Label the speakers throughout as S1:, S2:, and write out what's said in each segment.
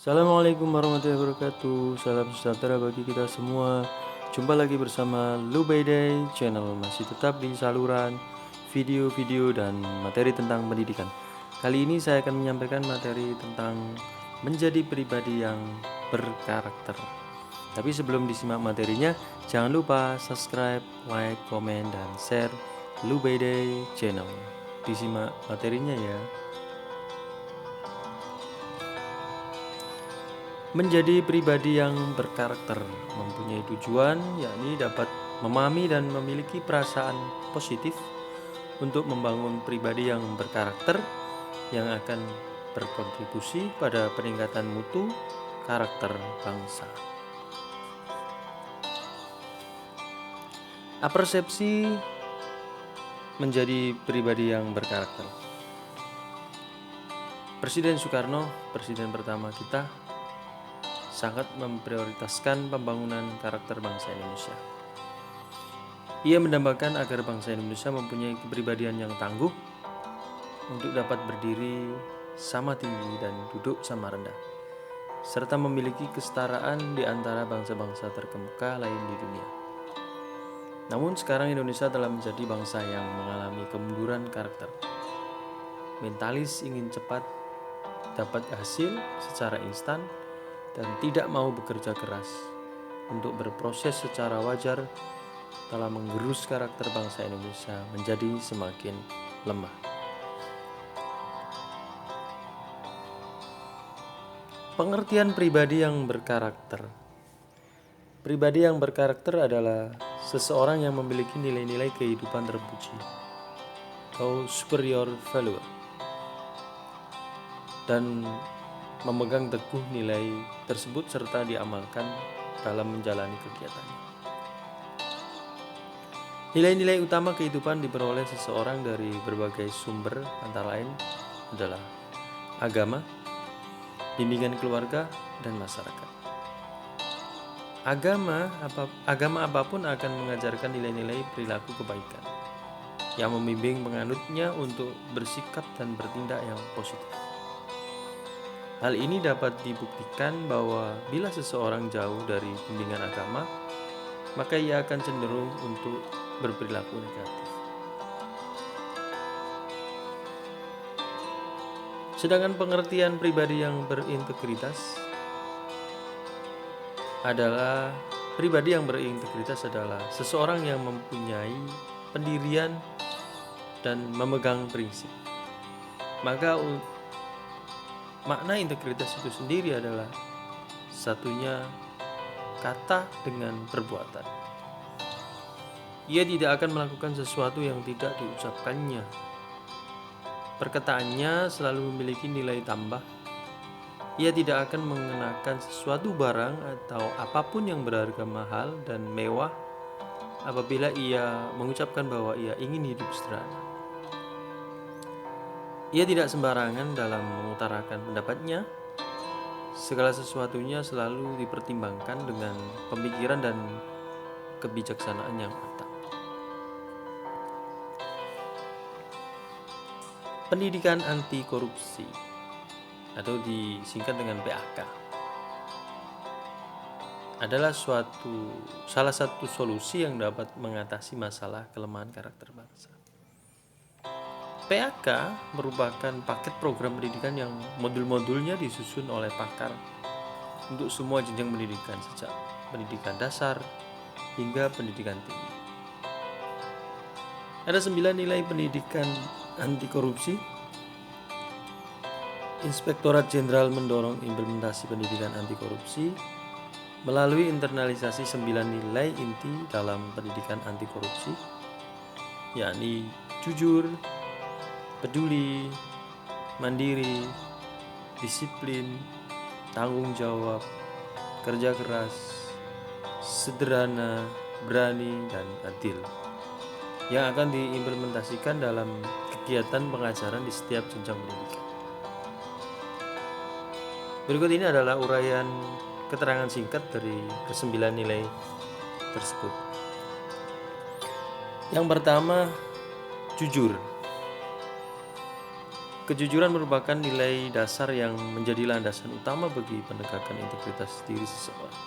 S1: Assalamualaikum warahmatullahi wabarakatuh. Salam sejahtera bagi kita semua. Jumpa lagi bersama Lubayday Channel, masih tetap di saluran video-video dan materi tentang pendidikan. Kali ini saya akan menyampaikan materi tentang menjadi pribadi yang berkarakter. Tapi sebelum disimak materinya, jangan lupa subscribe, like, komen, dan share Lubayday Channel. Disimak materinya ya. Menjadi pribadi yang berkarakter mempunyai tujuan, yakni dapat memahami dan memiliki perasaan positif untuk membangun pribadi yang berkarakter yang akan berkontribusi pada peningkatan mutu karakter bangsa. Persepsi menjadi pribadi yang berkarakter. Presiden Soekarno, presiden pertama kita, sangat memprioritaskan pembangunan karakter bangsa Indonesia. Ia mendambakan agar bangsa Indonesia mempunyai kepribadian yang tangguh untuk dapat berdiri sama tinggi dan duduk sama rendah, serta memiliki kesetaraan di antara bangsa-bangsa terkemuka lain di dunia. Namun sekarang Indonesia telah menjadi bangsa yang mengalami kemunduran karakter. Mentalis ingin cepat dapat hasil secara instan dan tidak mau bekerja keras untuk berproses secara wajar telah menggerus karakter bangsa Indonesia menjadi semakin lemah. Pengertian pribadi yang berkarakter. Pribadi yang berkarakter adalah seseorang yang memiliki nilai-nilai kehidupan terpuji atau superior value dan memegang teguh nilai tersebut serta diamalkan dalam menjalani kegiatannya. Nilai-nilai utama kehidupan diperoleh seseorang dari berbagai sumber, antara lain adalah agama, bimbingan keluarga, dan masyarakat. Agama apapun akan mengajarkan nilai-nilai perilaku kebaikan yang membimbing penganutnya untuk bersikap dan bertindak yang positif. Hal ini dapat dibuktikan bahwa bila seseorang jauh dari bimbingan agama, maka ia akan cenderung untuk berperilaku negatif. Sedangkan pengertian pribadi yang berintegritas adalah seseorang yang mempunyai pendirian dan memegang prinsip. Maka makna integritas itu sendiri adalah satunya kata dengan perbuatan. Ia tidak akan melakukan sesuatu yang tidak diucapkannya. Perkataannya selalu memiliki nilai tambah. Ia tidak akan mengenakan sesuatu barang atau apapun yang berharga mahal dan mewah apabila ia mengucapkan bahwa ia ingin hidup sederhana. Ia tidak sembarangan dalam mengutarakan pendapatnya. Segala sesuatunya selalu dipertimbangkan dengan pemikiran dan kebijaksanaan yang matang. Pendidikan anti korupsi atau disingkat dengan PAK adalah salah satu solusi yang dapat mengatasi masalah kelemahan karakter bangsa. PAK merupakan paket program pendidikan yang modul-modulnya disusun oleh pakar untuk semua jenjang pendidikan, sejak pendidikan dasar hingga pendidikan tinggi. Ada 9 nilai pendidikan anti korupsi. Inspektorat Jenderal mendorong implementasi pendidikan anti korupsi melalui internalisasi 9 nilai inti dalam pendidikan anti korupsi, yakni jujur, peduli, mandiri, disiplin, tanggung jawab, kerja keras, sederhana, berani, dan adil, yang akan diimplementasikan dalam kegiatan pengajaran di setiap jenjang pendidikan. Berikut ini adalah uraian keterangan singkat dari ke-9 nilai tersebut. Yang pertama, jujur. Kejujuran merupakan nilai dasar yang menjadi landasan utama bagi penegakan integritas diri seseorang.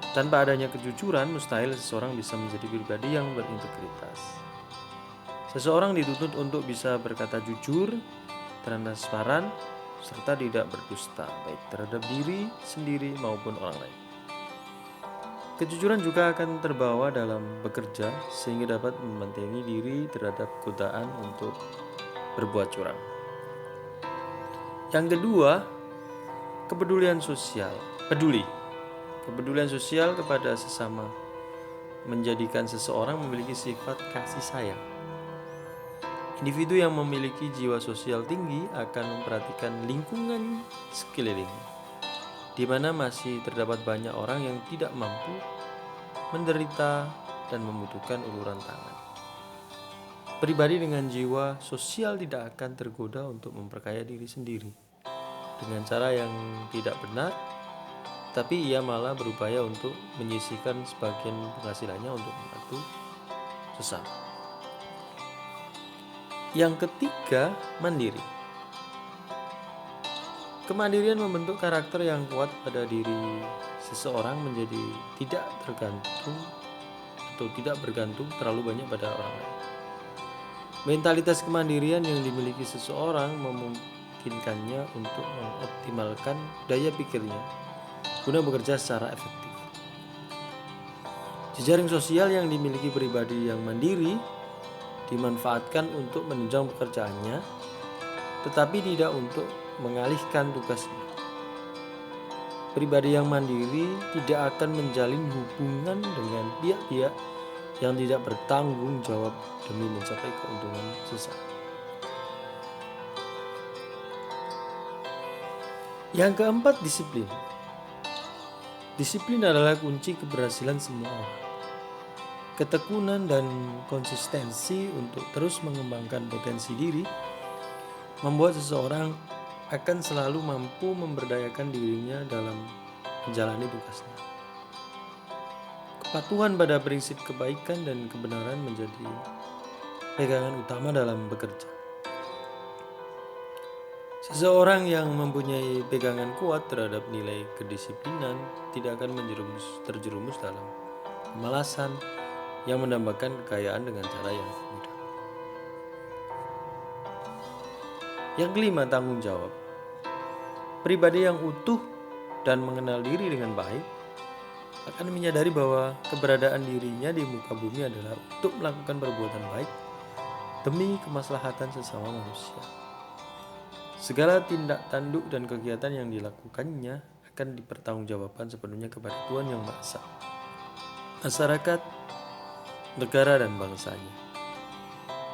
S1: Tanpa adanya kejujuran, mustahil seseorang bisa menjadi pribadi yang berintegritas. Seseorang dituntut untuk bisa berkata jujur, transparan, serta tidak berdusta, baik terhadap diri sendiri maupun orang lain. Kejujuran juga akan terbawa dalam bekerja, sehingga dapat membentengi diri terhadap godaan untuk berbuat curang. Yang kedua, kepedulian sosial. Kepedulian sosial kepada sesama menjadikan seseorang memiliki sifat kasih sayang. Individu yang memiliki jiwa sosial tinggi akan memperhatikan lingkungan sekelilingnya, di mana masih terdapat banyak orang yang tidak mampu, menderita, dan membutuhkan uluran tangan. Pribadi dengan jiwa sosial tidak akan tergoda untuk memperkaya diri sendiri dengan cara yang tidak benar, tapi ia malah berupaya untuk menyisihkan sebagian penghasilannya untuk membantu sesama. Yang ketiga, mandiri. Kemandirian membentuk karakter yang kuat pada diri seseorang menjadi tidak bergantung terlalu banyak pada orang lain. Mentalitas kemandirian yang dimiliki seseorang memungkinkannya untuk mengoptimalkan daya pikirnya guna bekerja secara efektif. Jejaring sosial yang dimiliki pribadi yang mandiri dimanfaatkan untuk menunjang pekerjaannya, tetapi tidak untuk mengalihkan tugasnya. Pribadi yang mandiri tidak akan menjalin hubungan dengan pihak-pihak yang tidak bertanggung jawab demi mencapai keuntungan sesaat. Yang keempat, disiplin. Disiplin adalah kunci keberhasilan semua orang. Ketekunan dan konsistensi untuk terus mengembangkan potensi diri membuat seseorang akan selalu mampu memberdayakan dirinya dalam menjalani tugasnya. Kepatuhan pada prinsip kebaikan dan kebenaran menjadi pegangan utama dalam bekerja. Seseorang yang mempunyai pegangan kuat terhadap nilai kedisiplinan tidak akan terjerumus dalam kemalasan yang menambahkan kekayaan dengan cara yang mudah. Yang kelima, tanggung jawab. Pribadi yang utuh dan mengenal diri dengan baik akan menyadari bahwa keberadaan dirinya di muka bumi adalah untuk melakukan perbuatan baik demi kemaslahatan sesama manusia. Segala tindak tanduk dan kegiatan yang dilakukannya akan dipertanggungjawabkan sepenuhnya kepada Tuhan Yang Maha Esa, masyarakat, negara, dan bangsanya.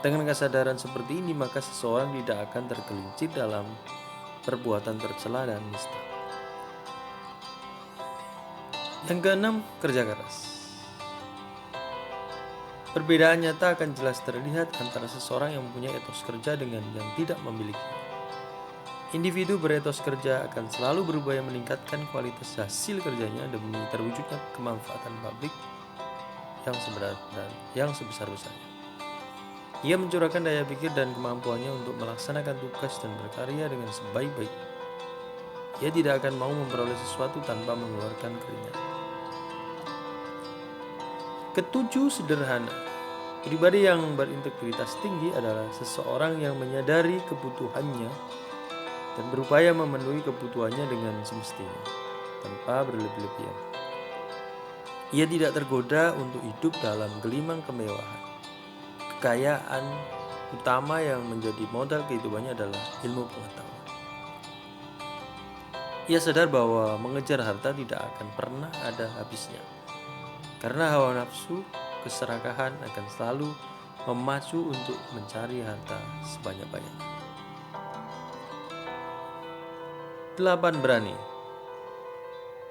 S1: Dengan kesadaran seperti ini, maka seseorang tidak akan tergelincir dalam perbuatan tercela dan nista. Yang keenam, kerja keras. Perbedaan nyata akan jelas terlihat antara seseorang yang mempunyai etos kerja dengan yang tidak memiliki. Individu beretos kerja akan selalu berupaya meningkatkan kualitas hasil kerjanya demi terwujudnya kemanfaatan publik yang sebesar-besarnya. Ia mencurahkan daya pikir dan kemampuannya untuk melaksanakan tugas dan berkarya dengan sebaik-baiknya. Ia tidak akan mau memperoleh sesuatu tanpa mengeluarkan keringat. Ketujuh, sederhana. Pribadi yang berintegritas tinggi adalah seseorang yang menyadari kebutuhannya dan berupaya memenuhi kebutuhannya dengan semestinya, tanpa berlebih-lebihan. Ia tidak tergoda untuk hidup dalam gelimang kemewahan. Kekayaan utama yang menjadi modal kehidupannya adalah ilmu pengetahuan. Ia sadar bahwa mengejar harta tidak akan pernah ada habisnya, karena hawa nafsu, keserakahan akan selalu memacu untuk mencari harta sebanyak-banyaknya. 8. Berani.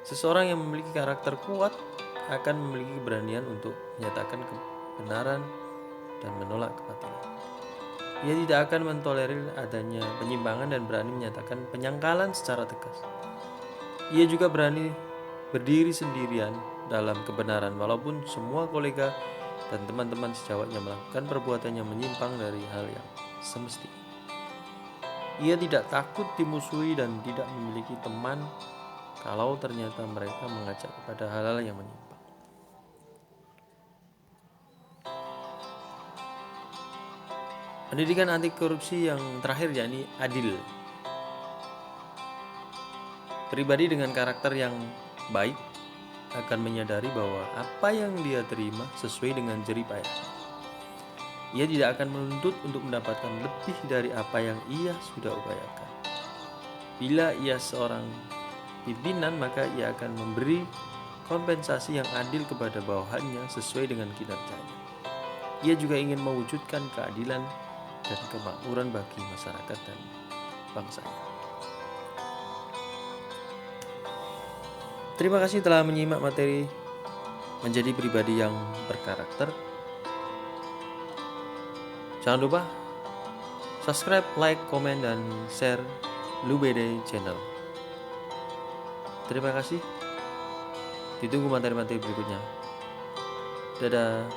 S1: Seseorang yang memiliki karakter kuat akan memiliki keberanian untuk menyatakan kebenaran dan menolak kebatilan. Ia tidak akan mentolerir adanya penyimpangan dan berani menyatakan penyangkalan secara tegas. Ia juga berani berdiri sendirian dalam kebenaran walaupun semua kolega dan teman-teman sejawatnya melakukan perbuatan yang menyimpang dari hal yang semestinya. Ia tidak takut dimusuhi dan tidak memiliki teman kalau ternyata mereka mengajak kepada hal-hal yang menyimpang. Pendidikan anti korupsi yang terakhir yakni adil. Pribadi dengan karakter yang baik akan menyadari bahwa apa yang dia terima sesuai dengan jerih payahnya. Ia tidak akan menuntut untuk mendapatkan lebih dari apa yang ia sudah upayakan. Bila ia seorang pimpinan, maka ia akan memberi kompensasi yang adil kepada bawahannya sesuai dengan kinerjanya. Ia juga ingin mewujudkan keadilan dan kemakmuran bagi masyarakat dan bangsanya. Terima kasih telah menyimak materi menjadi pribadi yang berkarakter. Jangan lupa subscribe, like, komen, dan share Lubede Channel. Terima kasih. Ditunggu materi-materi berikutnya. Dadah.